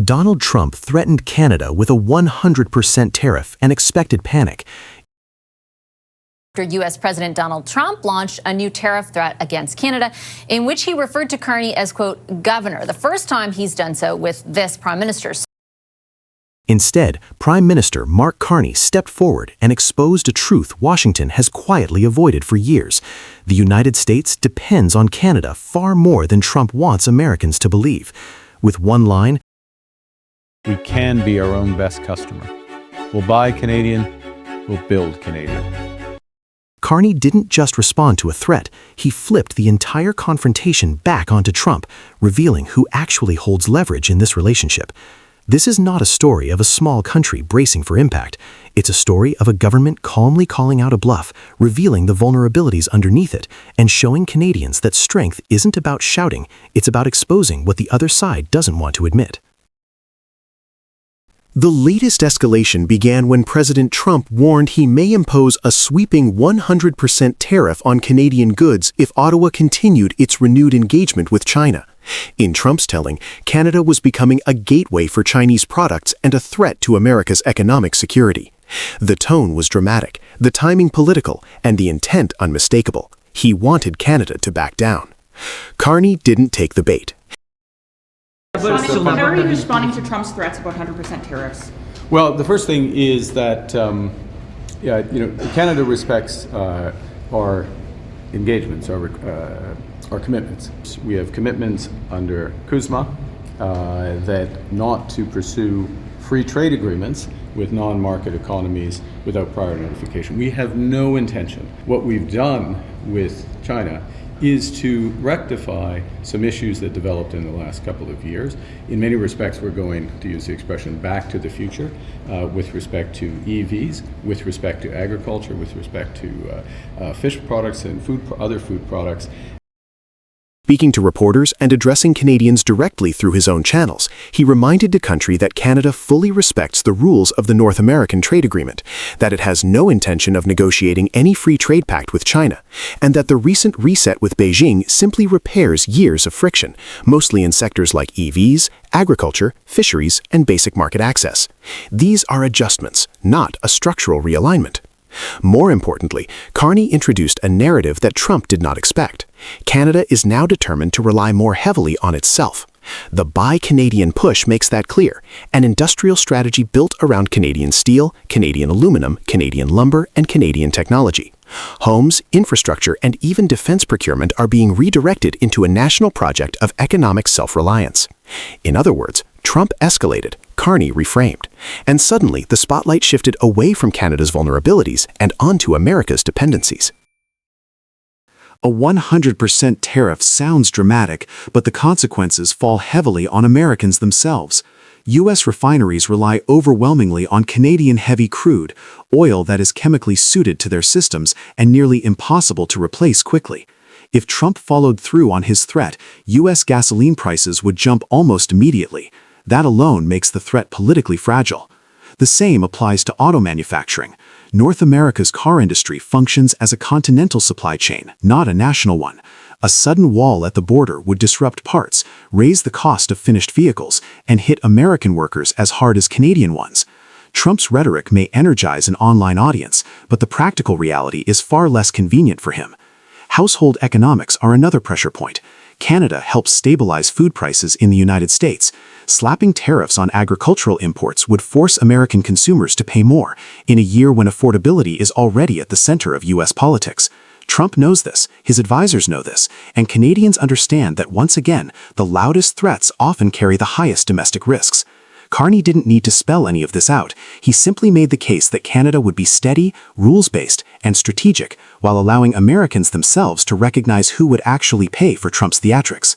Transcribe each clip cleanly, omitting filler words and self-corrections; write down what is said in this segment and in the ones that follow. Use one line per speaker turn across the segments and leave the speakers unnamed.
Donald Trump threatened Canada with a 100% tariff and expected panic.
After U.S. President Donald Trump launched a new tariff threat against Canada, in which he referred to Carney as, quote, governor, the first time he's done so with this prime minister.
Instead, Prime Minister Mark Carney stepped forward and exposed a truth Washington has quietly avoided for years. The United States depends on Canada far more than Trump wants Americans to believe. With one line,
"We can be our own best customer. We'll buy Canadian, we'll build Canadian."
Carney didn't just respond to a threat, he flipped the entire confrontation back onto Trump, revealing who actually holds leverage in this relationship. This is not a story of a small country bracing for impact. It's a story of a government calmly calling out a bluff, revealing the vulnerabilities underneath it, and showing Canadians that strength isn't about shouting, it's about exposing what the other side doesn't want to admit. The latest escalation began when President Trump warned he may impose a sweeping 100% tariff on Canadian goods if Ottawa continued its renewed engagement with China. In Trump's telling, Canada was becoming a gateway for Chinese products and a threat to America's economic security. The tone was dramatic, the timing political, and the intent unmistakable. He wanted Canada to back down. Carney didn't take the bait.
How are you responding to Trump's threats about 100% tariffs?
Well, the first thing is that Canada respects our engagements, our commitments. We have commitments under CUSMA that not to pursue free trade agreements with non-market economies without prior notification. We have no intention. What we've done with China is to rectify some issues that developed in the last couple of years. In many respects, we're going, to use the expression, back to the future with respect to EVs, with respect to agriculture, with respect to fish products and other food products.
Speaking to reporters and addressing Canadians directly through his own channels, he reminded the country that Canada fully respects the rules of the North American Trade Agreement, that it has no intention of negotiating any free trade pact with China, and that the recent reset with Beijing simply repairs years of friction, mostly in sectors like EVs, agriculture, fisheries, and basic market access. These are adjustments, not a structural realignment. More importantly, Carney introduced a narrative that Trump did not expect. Canada is now determined to rely more heavily on itself. The Buy Canadian push makes that clear, an industrial strategy built around Canadian steel, Canadian aluminum, Canadian lumber, and Canadian technology. Homes, infrastructure, and even defense procurement are being redirected into a national project of economic self-reliance. In other words, Trump escalated, Carney reframed, and suddenly the spotlight shifted away from Canada's vulnerabilities and onto America's dependencies. A 100% tariff sounds dramatic, but the consequences fall heavily on Americans themselves. U.S. refineries rely overwhelmingly on Canadian heavy crude, oil that is chemically suited to their systems and nearly impossible to replace quickly. If Trump followed through on his threat, U.S. gasoline prices would jump almost immediately. That alone makes the threat politically fragile. The same applies to auto manufacturing. North America's car industry functions as a continental supply chain, not a national one. A sudden wall at the border would disrupt parts, raise the cost of finished vehicles, and hit American workers as hard as Canadian ones. Trump's rhetoric may energize an online audience, but the practical reality is far less convenient for him. Household economics are another pressure point. Canada helps stabilize food prices in the United States. Slapping tariffs on agricultural imports would force American consumers to pay more in a year when affordability is already at the center of U.S. politics. Trump knows this, his advisors know this, and Canadians understand that once again, the loudest threats often carry the highest domestic risks. Carney didn't need to spell any of this out. He simply made the case that Canada would be steady, rules-based, and strategic, while allowing Americans themselves to recognize who would actually pay for Trump's theatrics.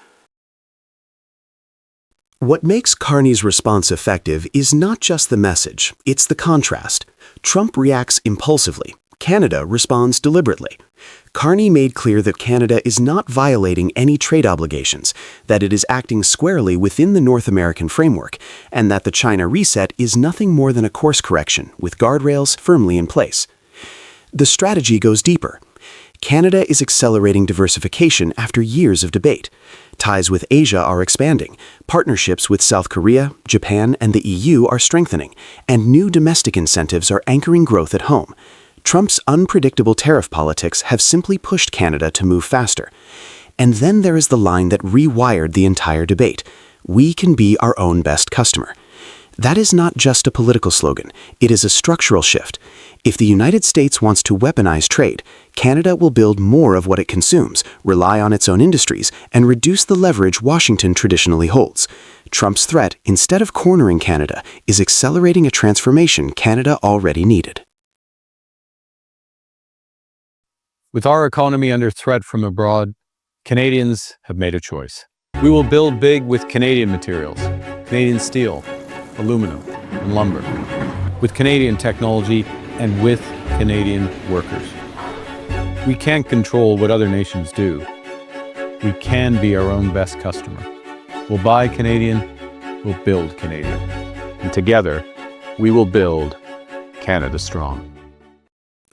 What makes Carney's response effective is not just the message, it's the contrast. Trump reacts impulsively. Canada responds deliberately. Carney made clear that Canada is not violating any trade obligations, that it is acting squarely within the North American framework, and that the China reset is nothing more than a course correction with guardrails firmly in place. The strategy goes deeper. Canada is accelerating diversification after years of debate. Ties with Asia are expanding, partnerships with South Korea, Japan, and the EU are strengthening, and new domestic incentives are anchoring growth at home. Trump's unpredictable tariff politics have simply pushed Canada to move faster. And then there is the line that rewired the entire debate. We can be our own best customer. That is not just a political slogan, it is a structural shift. If the United States wants to weaponize trade, Canada will build more of what it consumes, rely on its own industries, and reduce the leverage Washington traditionally holds. Trump's threat, instead of cornering Canada, is accelerating a transformation Canada already needed.
With our economy under threat from abroad, Canadians have made a choice. We will build big with Canadian materials, Canadian steel, aluminum, and lumber, with Canadian technology and with Canadian workers. We can't control what other nations do. We can be our own best customer. We'll buy Canadian, we'll build Canadian. And together, we will build Canada strong.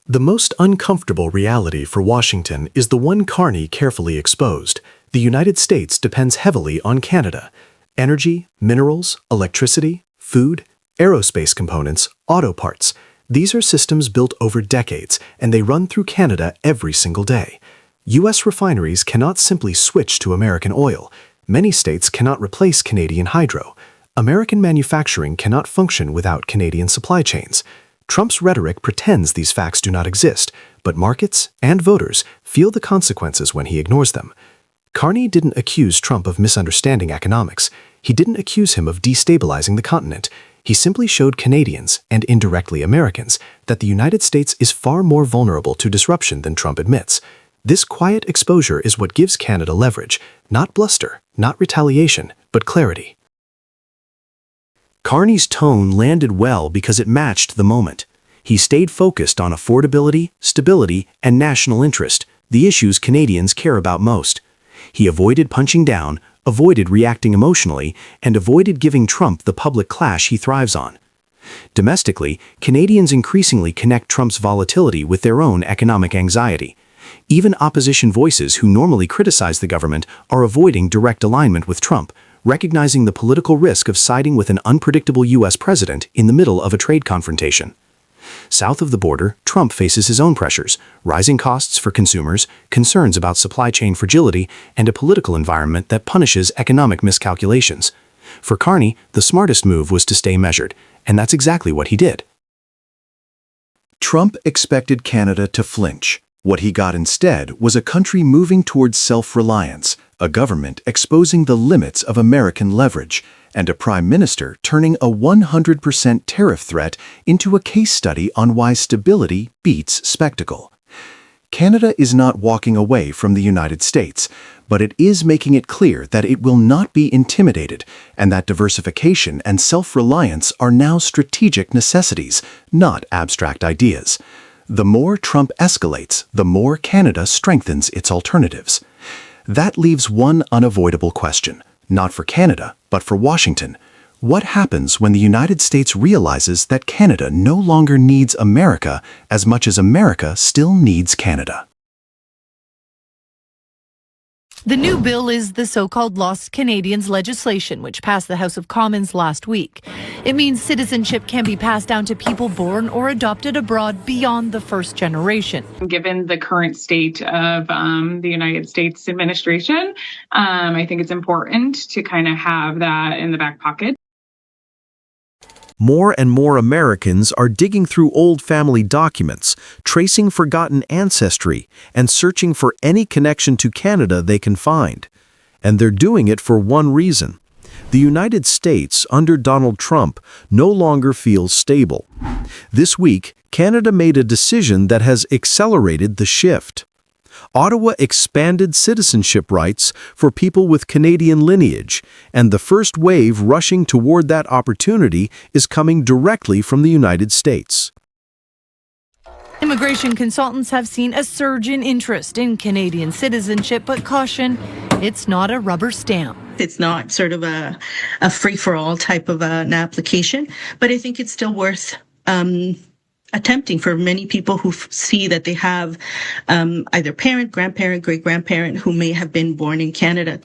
The most uncomfortable reality for Washington is the one Carney carefully exposed. The United States depends heavily on Canada. Energy, minerals, electricity, food, aerospace components, auto parts. These are systems built over decades, and they run through Canada every single day. U.S. refineries cannot simply switch to American oil. Many states cannot replace Canadian hydro. American manufacturing cannot function without Canadian supply chains. Trump's rhetoric pretends these facts do not exist, but markets and voters feel the consequences when he ignores them. Carney didn't accuse Trump of misunderstanding economics. He didn't accuse him of destabilizing the continent. He simply showed Canadians, and indirectly Americans, that the United States is far more vulnerable to disruption than Trump admits. This quiet exposure is what gives Canada leverage, not bluster, not retaliation, but clarity. Carney's tone landed well because it matched the moment. He stayed focused on affordability, stability, and national interest, the issues Canadians care about most. He avoided punching down, avoided reacting emotionally, and avoided giving Trump the public clash he thrives on. Domestically, Canadians increasingly connect Trump's volatility with their own economic anxiety. Even opposition voices who normally criticize the government are avoiding direct alignment with Trump, recognizing the political risk of siding with an unpredictable U.S. president in the middle of a trade confrontation. South of the border, Trump faces his own pressures, rising costs for consumers, concerns about supply chain fragility, and a political environment that punishes economic miscalculations. For Carney, the smartest move was to stay measured, and that's exactly what he did. Trump expected Canada to flinch. What he got instead was a country moving towards self-reliance, a government exposing the limits of American leverage, and a prime minister turning a 100% tariff threat into a case study on why stability beats spectacle. Canada is not walking away from the United States, but it is making it clear that it will not be intimidated and that diversification and self-reliance are now strategic necessities, not abstract ideas. The more Trump escalates, the more Canada strengthens its alternatives. That leaves one unavoidable question, not for Canada, but for Washington. What happens when the United States realizes that Canada no longer needs America as much as America still needs Canada?
The new bill is the so-called Lost Canadians legislation, which passed the House of Commons last week. It means citizenship can be passed down to people born or adopted abroad beyond the first generation.
Given the current state of the United States administration, I think it's important to kind of have that in the back pocket.
More and more Americans are digging through old family documents, tracing forgotten ancestry, and searching for any connection to Canada they can find. And they're doing it for one reason. The United States, under Donald Trump, no longer feels stable. This week, Canada made a decision that has accelerated the shift. Ottawa expanded citizenship rights for people with Canadian lineage, and the first wave rushing toward that opportunity is coming directly from the United States.
Immigration consultants have seen a surge in interest in Canadian citizenship, but caution, it's not a rubber stamp.
It's not sort of a free-for-all type of an application, but I think it's still worth attempting for many people who see that they have either parent, grandparent, great-grandparent who may have been born in Canada.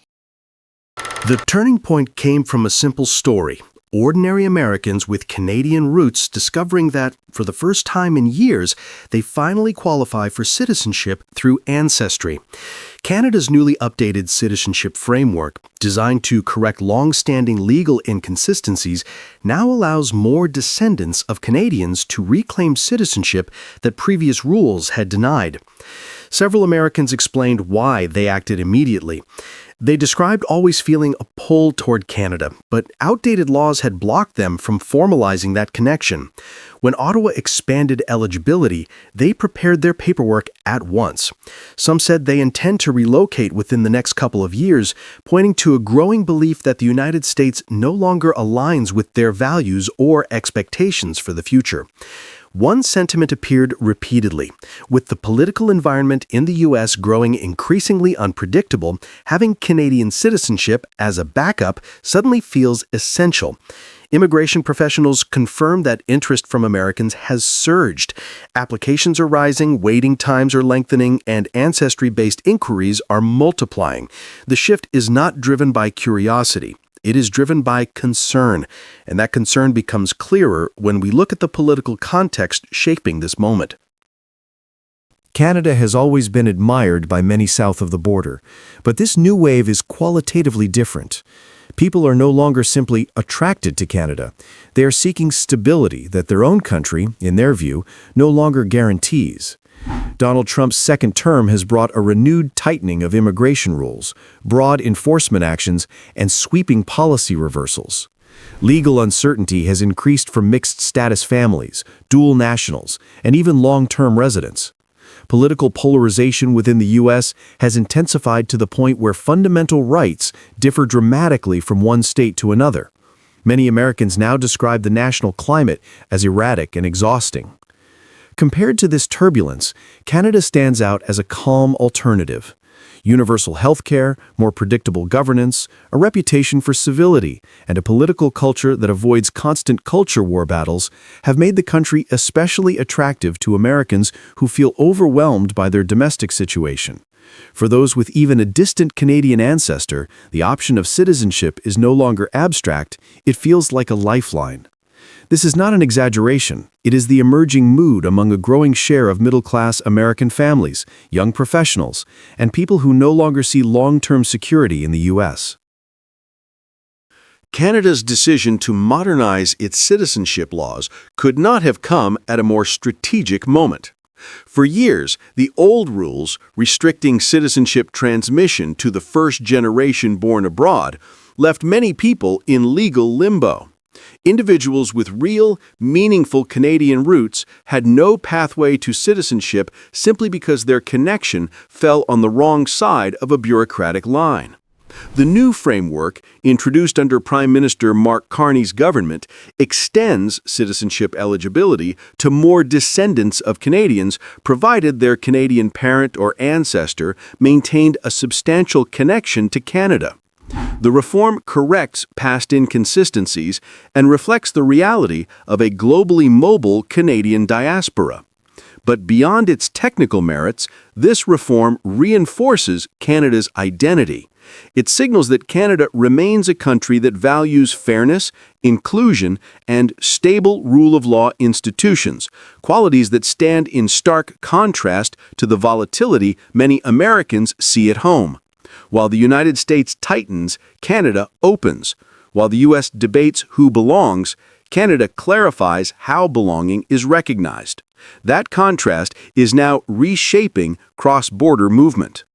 The turning point came from a simple story. Ordinary Americans with Canadian roots discovering that, for the first time in years, they finally qualify for citizenship through ancestry. Canada's newly updated citizenship framework, designed to correct long-standing legal inconsistencies, now allows more descendants of Canadians to reclaim citizenship that previous rules had denied. Several Americans explained why they acted immediately. They described always feeling a pull toward Canada, but outdated laws had blocked them from formalizing that connection. When Ottawa expanded eligibility, they prepared their paperwork at once. Some said they intend to relocate within the next couple of years, pointing to a growing belief that the United States no longer aligns with their values or expectations for the future. One sentiment appeared repeatedly. With the political environment in the U.S. growing increasingly unpredictable, having Canadian citizenship as a backup suddenly feels essential. Immigration professionals confirm that interest from Americans has surged. Applications are rising, waiting times are lengthening, and ancestry-based inquiries are multiplying. The shift is not driven by curiosity. It is driven by concern, and that concern becomes clearer when we look at the political context shaping this moment.
Canada has always been admired by many south of the border, but this new wave is qualitatively different. People are no longer simply attracted to Canada. They are seeking stability that their own country, in their view, no longer guarantees. Donald Trump's second term has brought a renewed tightening of immigration rules, broad enforcement actions, and sweeping policy reversals. Legal uncertainty has increased for mixed-status families, dual nationals, and even long-term residents. Political polarization within the U.S. has intensified to the point where fundamental rights differ dramatically from one state to another. Many Americans now describe the national climate as erratic and exhausting. Compared to this turbulence, Canada stands out as a calm alternative. Universal health care, more predictable governance, a reputation for civility, and a political culture that avoids constant culture war battles have made the country especially attractive to Americans who feel overwhelmed by their domestic situation. For those with even a distant Canadian ancestor, the option of citizenship is no longer abstract, it feels like a lifeline. This is not an exaggeration. It is the emerging mood among a growing share of middle-class American families, young professionals, and people who no longer see long-term security in the U.S.
Canada's decision to modernize its citizenship laws could not have come at a more strategic moment. For years, the old rules restricting citizenship transmission to the first generation born abroad left many people in legal limbo. Individuals with real, meaningful Canadian roots had no pathway to citizenship simply because their connection fell on the wrong side of a bureaucratic line. The new framework, introduced under Prime Minister Mark Carney's government, extends citizenship eligibility to more descendants of Canadians, provided their Canadian parent or ancestor maintained a substantial connection to Canada. The reform corrects past inconsistencies and reflects the reality of a globally mobile Canadian diaspora. But beyond its technical merits, this reform reinforces Canada's identity. It signals that Canada remains a country that values fairness, inclusion, and stable rule of law institutions, qualities that stand in stark contrast to the volatility many Americans see at home. While the United States tightens, Canada opens. While the U.S. debates who belongs, Canada clarifies how belonging is recognized. That contrast is now reshaping cross-border movement.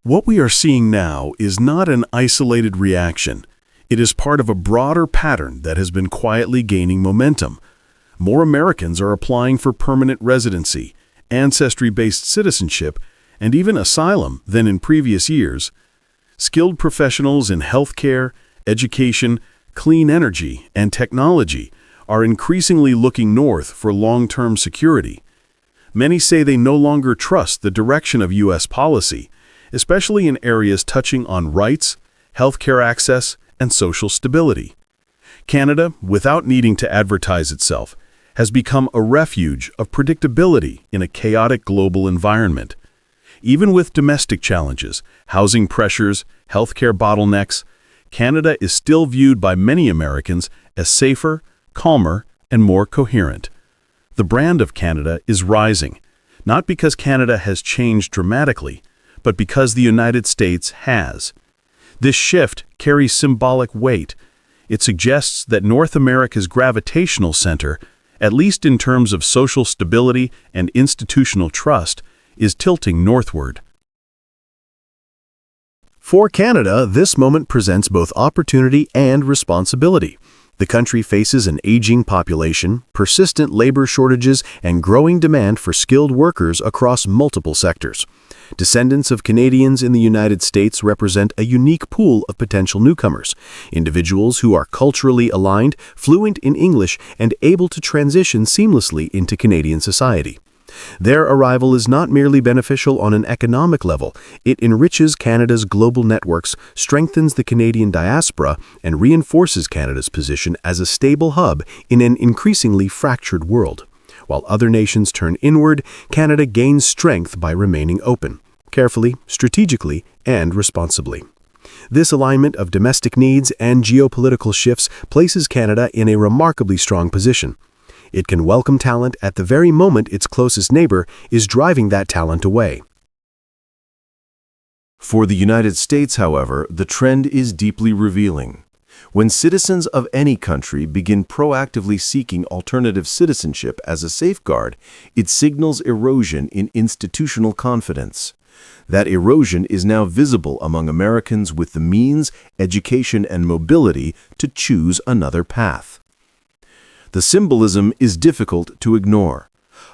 What we are seeing now is not an isolated reaction. It is part of a broader pattern that has been quietly gaining momentum. More Americans are applying for permanent residency, ancestry-based citizenship, and even asylum than in previous years. Skilled professionals in healthcare, education, clean energy, and technology are increasingly looking north for long-term security. Many say they no longer trust the direction of U.S. policy, especially in areas touching on rights, healthcare access, and social stability. Canada, without needing to advertise itself, has become a refuge of predictability in a chaotic global environment. Even with domestic challenges, housing pressures, healthcare bottlenecks, Canada is still viewed by many Americans as safer, calmer, and more coherent. The brand of Canada is rising, not because Canada has changed dramatically, but because the United States has. This shift carries symbolic weight. It suggests that North America's gravitational center, at least in terms of social stability and institutional trust, is tilting northward.
For Canada, this moment presents both opportunity and responsibility. The country faces an aging population, persistent labor shortages, and growing demand for skilled workers across multiple sectors. Descendants of Canadians in the United States represent a unique pool of potential newcomers, individuals who are culturally aligned, fluent in English, and able to transition seamlessly into Canadian society. Their arrival is not merely beneficial on an economic level, it enriches Canada's global networks, strengthens the Canadian diaspora, and reinforces Canada's position as a stable hub in an increasingly fractured world. While other nations turn inward, Canada gains strength by remaining open, carefully, strategically, and responsibly. This alignment of domestic needs and geopolitical shifts places Canada in a remarkably strong position. It can welcome talent at the very moment its closest neighbor is driving that talent away.
For the United States, however, the trend is deeply revealing. When citizens of any country begin proactively seeking alternative citizenship as a safeguard, it signals erosion in institutional confidence. That erosion is now visible among Americans with the means, education, and mobility to choose another path. The symbolism is difficult to ignore.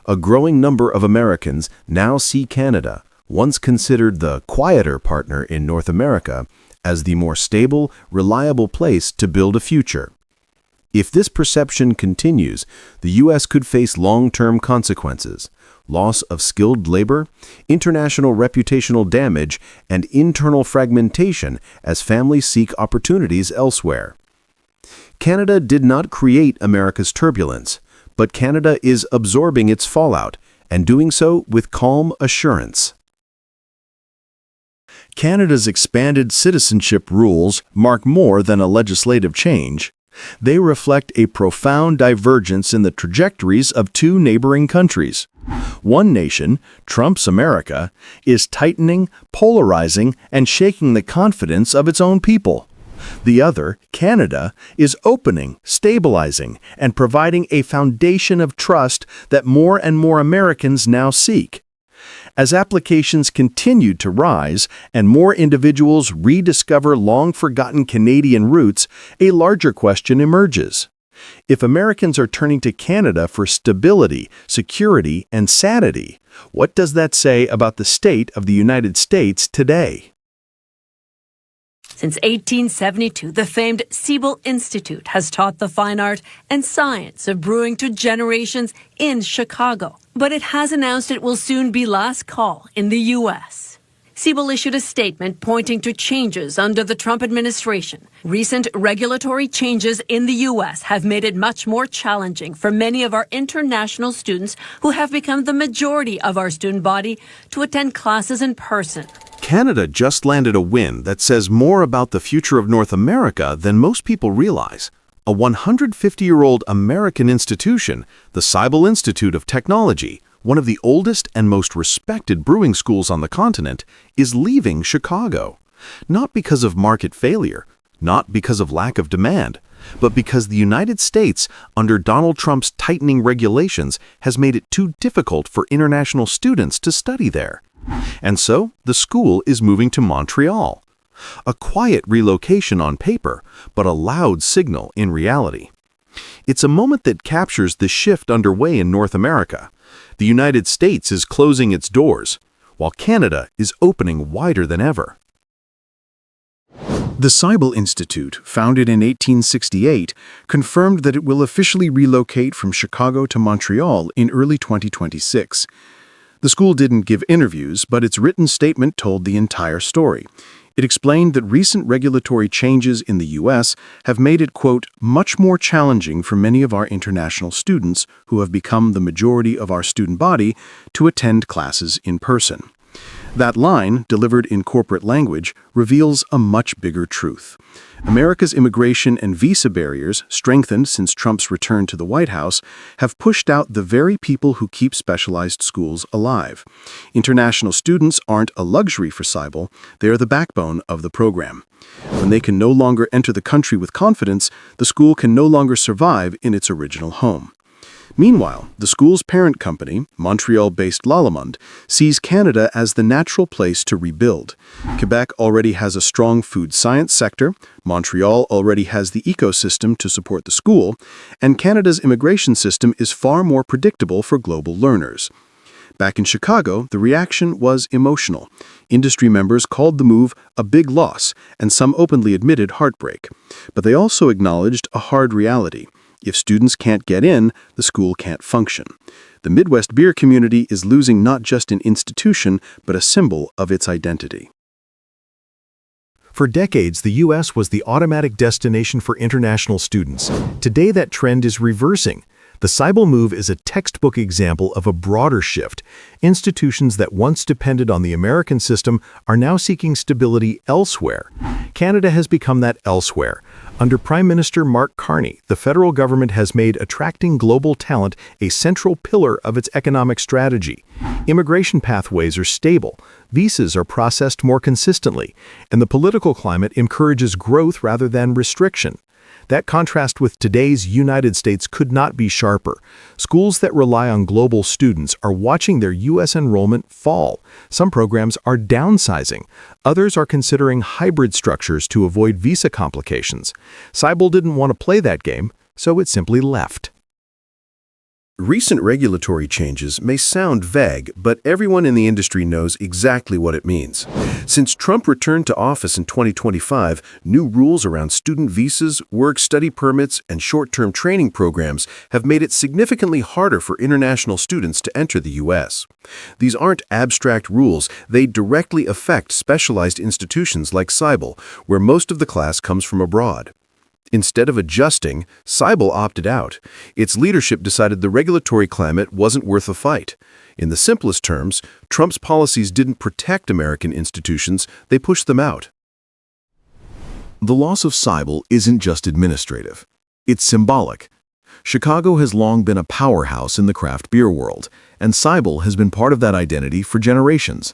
A growing number of Americans now see Canada, once considered the quieter partner in North America, as the more stable, reliable place to build a future. If this perception continues, the U.S. could face long-term consequences: loss of skilled labor, international reputational damage, and internal fragmentation as families seek opportunities elsewhere. Canada did not create America's turbulence, but Canada is absorbing its fallout, and doing so with calm assurance.
Canada's expanded citizenship rules mark more than a legislative change. They reflect a profound divergence in the trajectories of two neighboring countries. One nation, Trump's America, is tightening, polarizing, and shaking the confidence of its own people. The other, Canada, is opening, stabilizing, and providing a foundation of trust that more and more Americans now seek. As applications continue to rise and more individuals rediscover long-forgotten Canadian roots, a larger question emerges. If Americans are turning to Canada for stability, security, and sanity, what does that say about the state of the United States today?
Since 1872, the famed Siebel Institute has taught the fine art and science of brewing to generations in Chicago. But it has announced it will soon be last call in the U.S. Siebel issued a statement pointing to changes under the Trump administration. Recent regulatory changes in the U.S. have made it much more challenging for many of our international students who have become the majority of our student body to attend classes in person.
Canada just landed a win that says more about the future of North America than most people realize. A 150-year-old American institution, the Siebel Institute of Technology, one of the oldest and most respected brewing schools on the continent, is leaving Chicago. Not because of market failure, not because of lack of demand, but because the United States, under Donald Trump's tightening regulations, has made it too difficult for international students to study there. And so, the school is moving to Montreal. A quiet relocation on paper, but a loud signal in reality. It's a moment that captures the shift underway in North America. The United States is closing its doors, while Canada is opening wider than ever.
The Siebel Institute, founded in 1868, confirmed that it will officially relocate from Chicago to Montreal in early 2026. The school didn't give interviews, but its written statement told the entire story.
It explained that recent regulatory changes in the U.S. have made it, quote, much more challenging for many of our international students who have become the majority of our student body to attend classes in person. That line, delivered in corporate language, reveals a much bigger truth. America's immigration and visa barriers, strengthened since Trump's return to the White House, have pushed out the very people who keep specialized schools alive. International students aren't a luxury for Siebel, they are the backbone of the program. When they can no longer enter the country with confidence, the school can no longer survive in its original home. Meanwhile, the school's parent company, Montreal-based Lallemande, sees Canada as the natural place to rebuild. Quebec already has a strong food science sector, Montreal already has the ecosystem to support the school, and Canada's immigration system is far more predictable for global learners. Back in Chicago, the reaction was emotional. Industry members called the move a big loss, and some openly admitted heartbreak. But they also acknowledged a hard reality. If students can't get in, the school can't function. The Midwest beer community is losing not just an institution, but a symbol of its identity.
For decades, the U.S. was the automatic destination for international students. Today, that trend is reversing. The Siebel move is a textbook example of a broader shift. Institutions that once depended on the American system are now seeking stability elsewhere. Canada has become that elsewhere. Under Prime Minister Mark Carney, the federal government has made attracting global talent a central pillar of its economic strategy. Immigration pathways are stable, visas are processed more consistently, and the political climate encourages growth rather than restriction. That contrast with today's United States could not be sharper. Schools that rely on global students are watching their U.S. enrollment fall. Some programs are downsizing. Others are considering hybrid structures to avoid visa complications. Siebel didn't want to play that game, so it simply left.
Recent regulatory changes may sound vague, but everyone in the industry knows exactly what it means. Since Trump returned to office in 2025, new rules around student visas, work-study permits, and short-term training programs have made it significantly harder for international students to enter the U.S. These aren't abstract rules, they directly affect specialized institutions like Siebel, where most of the class comes from abroad. Instead of adjusting, Siebel opted out. Its leadership decided the regulatory climate wasn't worth a fight. In the simplest terms, Trump's policies didn't protect American institutions, they pushed them out. The loss of Siebel isn't just administrative. It's symbolic. Chicago has long been a powerhouse in the craft beer world, and Siebel has been part of that identity for generations.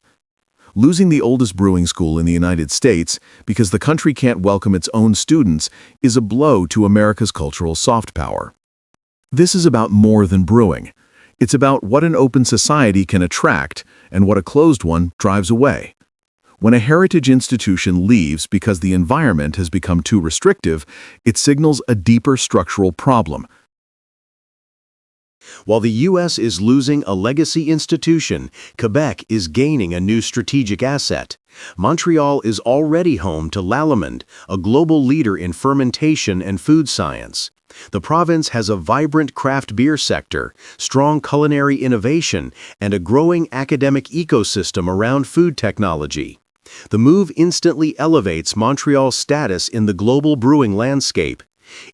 Losing the oldest brewing school in the United States because the country can't welcome its own students is a blow to America's cultural soft power. This is about more than brewing. It's about what an open society can attract and what a closed one drives away. When a heritage institution leaves because the environment has become too restrictive, it signals a deeper structural problem. While the U.S. is losing a legacy institution, Quebec is gaining a new strategic asset. Montreal is already home to Lallemande, a global leader in fermentation and food science. The province has a vibrant craft beer sector, strong culinary innovation, and a growing academic ecosystem around food technology. The move instantly elevates Montreal's status in the global brewing landscape.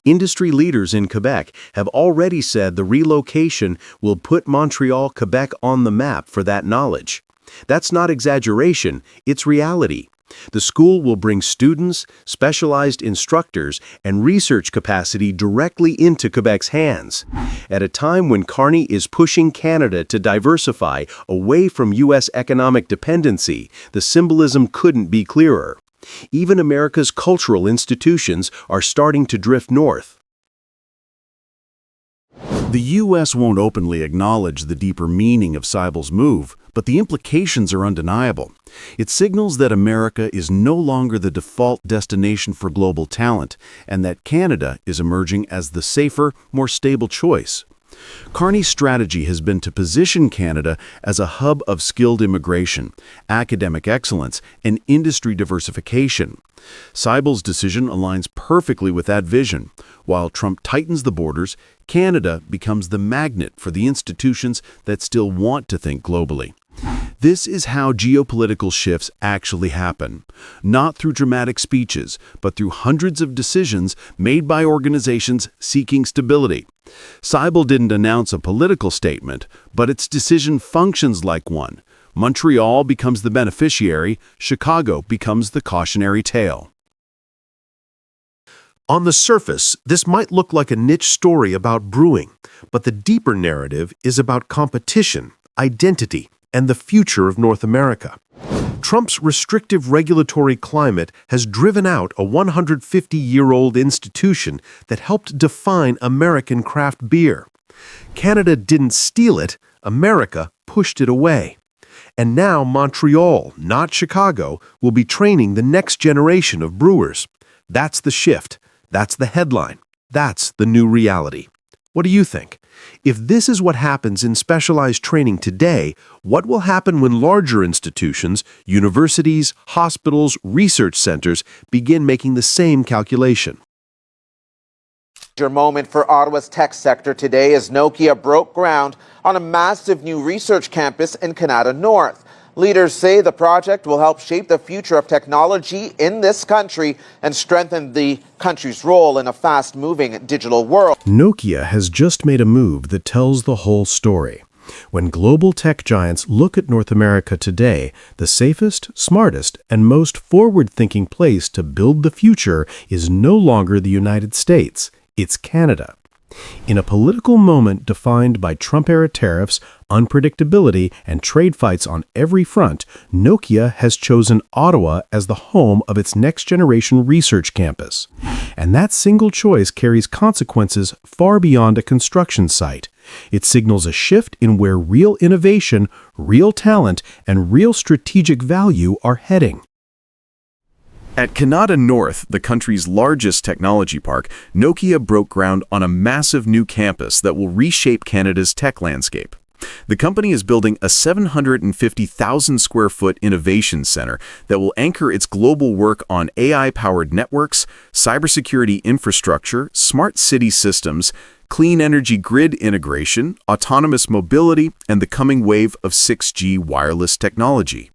Industry leaders in Quebec have already said the relocation will put Montreal, Quebec on the map for that knowledge. That's not exaggeration, it's reality. The school will bring students, specialized instructors, and research capacity directly into Quebec's hands. At a time when Carney is pushing Canada to diversify away from U.S. economic dependency, the symbolism couldn't be clearer. Even America's cultural institutions are starting to drift north. The U.S. won't openly acknowledge the deeper meaning of Siebel's move, but the implications are undeniable. It signals that America is no longer the default destination for global talent, and that Canada is emerging as the safer, more stable choice. Carney's strategy has been to position Canada as a hub of skilled immigration, academic excellence, and industry diversification. Siebel's decision aligns perfectly with that vision. While Trump tightens the borders, Canada becomes the magnet for the institutions that still want to think globally. This is how geopolitical shifts actually happen, not through dramatic speeches, but through hundreds of decisions made by organizations seeking stability. Siebel didn't announce a political statement, but its decision functions like one. Montreal becomes the beneficiary, Chicago becomes the cautionary tale.
On the surface, this might look like a niche story about brewing, but the deeper narrative is about competition, identity, and the future of North America. Trump's restrictive regulatory climate has driven out a 150-year-old institution that helped define American craft beer. Canada didn't steal it, America pushed it away. And now Montreal, not Chicago, will be training the next generation of brewers. That's the shift. That's the headline. That's the new reality. What do you think? If this is what happens in specialized training today, what will happen when larger institutions, universities, hospitals, research centers begin making the same calculation?
Major moment for Ottawa's tech sector today as Nokia broke ground on a massive new research campus in Canada North. Leaders say the project will help shape the future of technology in this country and strengthen the country's role in a fast-moving digital world.
Nokia has just made a move that tells the whole story. When global tech giants look at North America today, the safest, smartest, and most forward-thinking place to build the future is no longer the United States. It's Canada. In a political moment defined by Trump-era tariffs, unpredictability, and trade fights on every front, Nokia has chosen Ottawa as the home of its next-generation research campus. And that single choice carries consequences far beyond a construction site. It signals a shift in where real innovation, real talent, and real strategic value are heading.
At Canada North, the country's largest technology park, Nokia broke ground on a massive new campus that will reshape Canada's tech landscape. The company is building a 750,000 square foot innovation center that will anchor its global work on AI-powered networks, cybersecurity infrastructure, smart city systems, clean energy grid integration, autonomous mobility, and the coming wave of 6G wireless technology.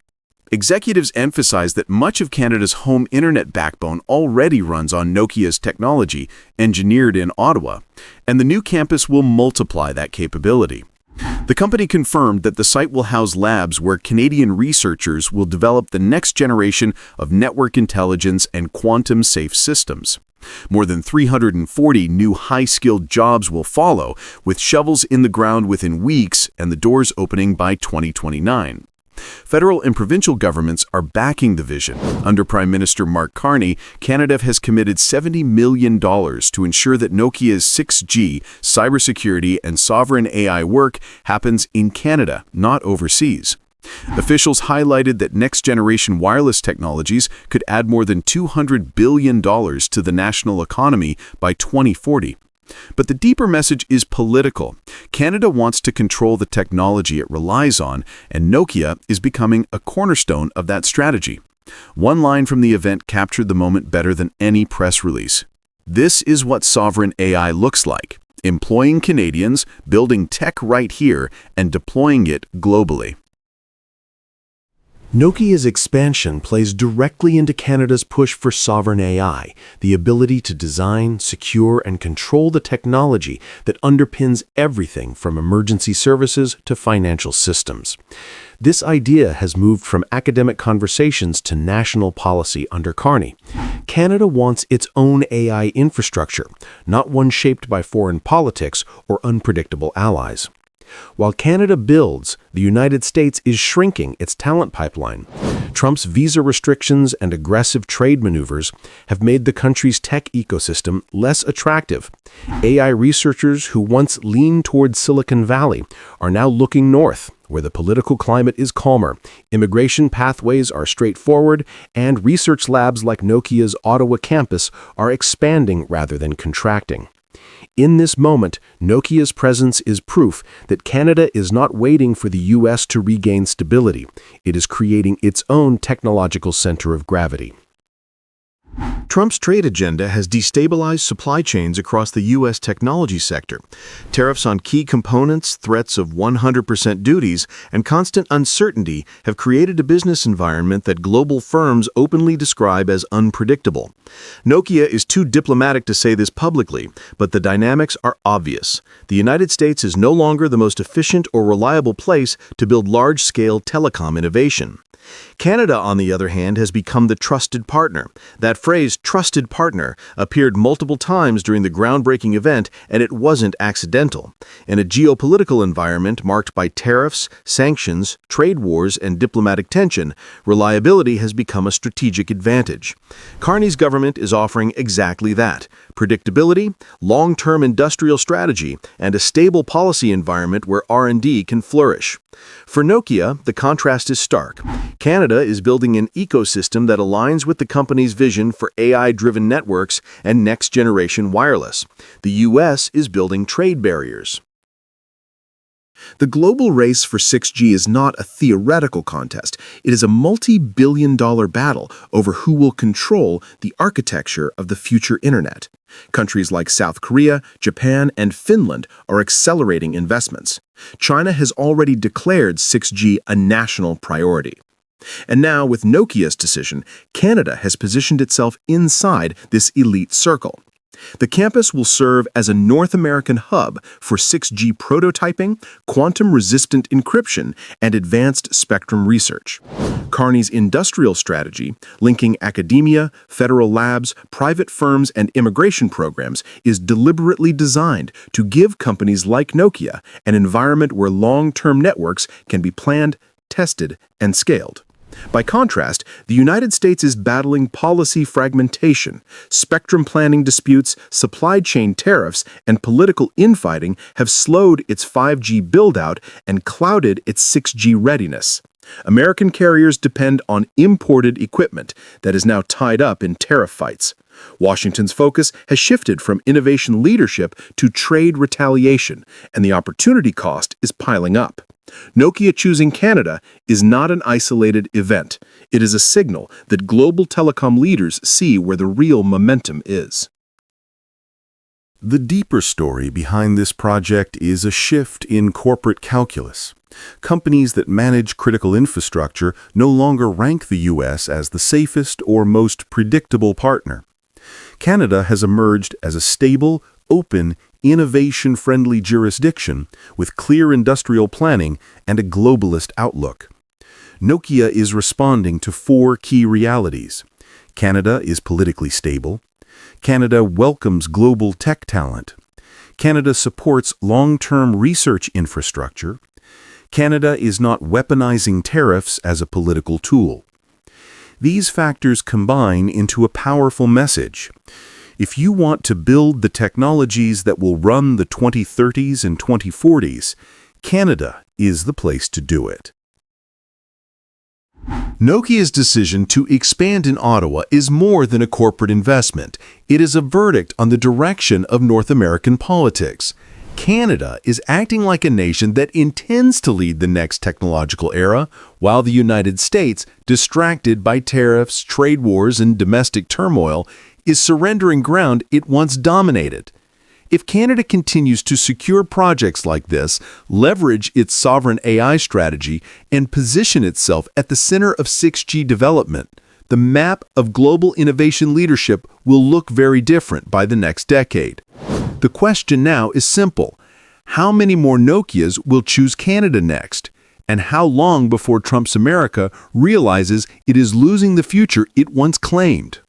Executives emphasize that much of Canada's home internet backbone already runs on Nokia's technology, engineered in Ottawa, and the new campus will multiply that capability. The company confirmed that the site will house labs where Canadian researchers will develop the next generation of network intelligence and quantum-safe systems. More than 340 new high-skilled jobs will follow, with shovels in the ground within weeks and the doors opening by 2029. Federal and provincial governments are backing the vision. Under Prime Minister Mark Carney, Canada has committed $70 million to ensure that Nokia's 6G, cybersecurity, and sovereign AI work happens in Canada, not overseas. Officials highlighted that next-generation wireless technologies could add more than $200 billion to the national economy by 2040. But the deeper message is political. Canada wants to control the technology it relies on, and Nokia is becoming a cornerstone of that strategy. One line from the event captured the moment better than any press release. "This is what sovereign AI looks like: employing Canadians, building tech right here, and deploying it globally."
Nokia's expansion plays directly into Canada's push for sovereign AI, the ability to design, secure, and control the technology that underpins everything from emergency services to financial systems. This idea has moved from academic conversations to national policy under Carney. Canada wants its own AI infrastructure, not one shaped by foreign politics or unpredictable allies. While Canada builds, the United States is shrinking its talent pipeline. Trump's visa restrictions and aggressive trade maneuvers have made the country's tech ecosystem less attractive. AI researchers who once leaned towards Silicon Valley are now looking north, where the political climate is calmer, immigration pathways are straightforward, and research labs like Nokia's Ottawa campus are expanding rather than contracting. In this moment, Nokia's presence is proof that Canada is not waiting for the U.S. to regain stability. It is creating its own technological center of gravity. Trump's trade agenda has destabilized supply chains across the U.S. technology sector. Tariffs on key components, threats of 100% duties, and constant uncertainty have created a business environment that global firms openly describe as unpredictable. Nokia is too diplomatic to say this publicly, but the dynamics are obvious. The United States is no longer the most efficient or reliable place to build large-scale telecom innovation. Canada, on the other hand, has become the trusted partner. That phrase, trusted partner, appeared multiple times during the groundbreaking event, and it wasn't accidental. In a geopolitical environment marked by tariffs, sanctions, trade wars, and diplomatic tension, reliability has become a strategic advantage. Carney's government is offering exactly that: predictability, long-term industrial strategy, and a stable policy environment where R&D can flourish. For Nokia, the contrast is stark. Canada is building an ecosystem that aligns with the company's vision for AI-driven networks and next-generation wireless. The U.S. is building trade barriers. The global race for 6G is not a theoretical contest. It is a multi-billion-dollar battle over who will control the architecture of the future internet. Countries like South Korea, Japan, and Finland are accelerating investments. China has already declared 6G a national priority. And now, with Nokia's decision, Canada has positioned itself inside this elite circle. The campus will serve as a North American hub for 6G prototyping, quantum-resistant encryption, and advanced spectrum research. Carney's industrial strategy, linking academia, federal labs, private firms, and immigration programs, is deliberately designed to give companies like Nokia an environment where long-term networks can be planned, tested, and scaled. By contrast, the United States is battling policy fragmentation. Spectrum planning disputes, supply chain tariffs, and political infighting have slowed its 5G build-out and clouded its 6G readiness. American carriers depend on imported equipment that is now tied up in tariff fights. Washington's focus has shifted from innovation leadership to trade retaliation, and the opportunity cost is piling up. Nokia choosing Canada is not an isolated event. It is a signal that global telecom leaders see where the real momentum is.
The deeper story behind this project is a shift in corporate calculus. Companies that manage critical infrastructure no longer rank the U.S. as the safest or most predictable partner. Canada has emerged as a stable, open, innovation-friendly jurisdiction with clear industrial planning and a globalist outlook. Nokia is responding to 4 key realities. Canada is politically stable. Canada welcomes global tech talent. Canada supports long-term research infrastructure. Canada is not weaponizing tariffs as a political tool. These factors combine into a powerful message. If you want to build the technologies that will run the 2030s and 2040s, Canada is the place to do it.
Nokia's decision to expand in Ottawa is more than a corporate investment. It is a verdict on the direction of North American politics. Canada is acting like a nation that intends to lead the next technological era, while the United States, distracted by tariffs, trade wars, and domestic turmoil, is surrendering ground it once dominated. If Canada continues to secure projects like this, leverage its sovereign AI strategy, and position itself at the center of 6G development, the map of global innovation leadership will look very different by the next decade. The question now is simple. How many more Nokias will choose Canada next? And how long before Trump's America realizes it is losing the future it once claimed?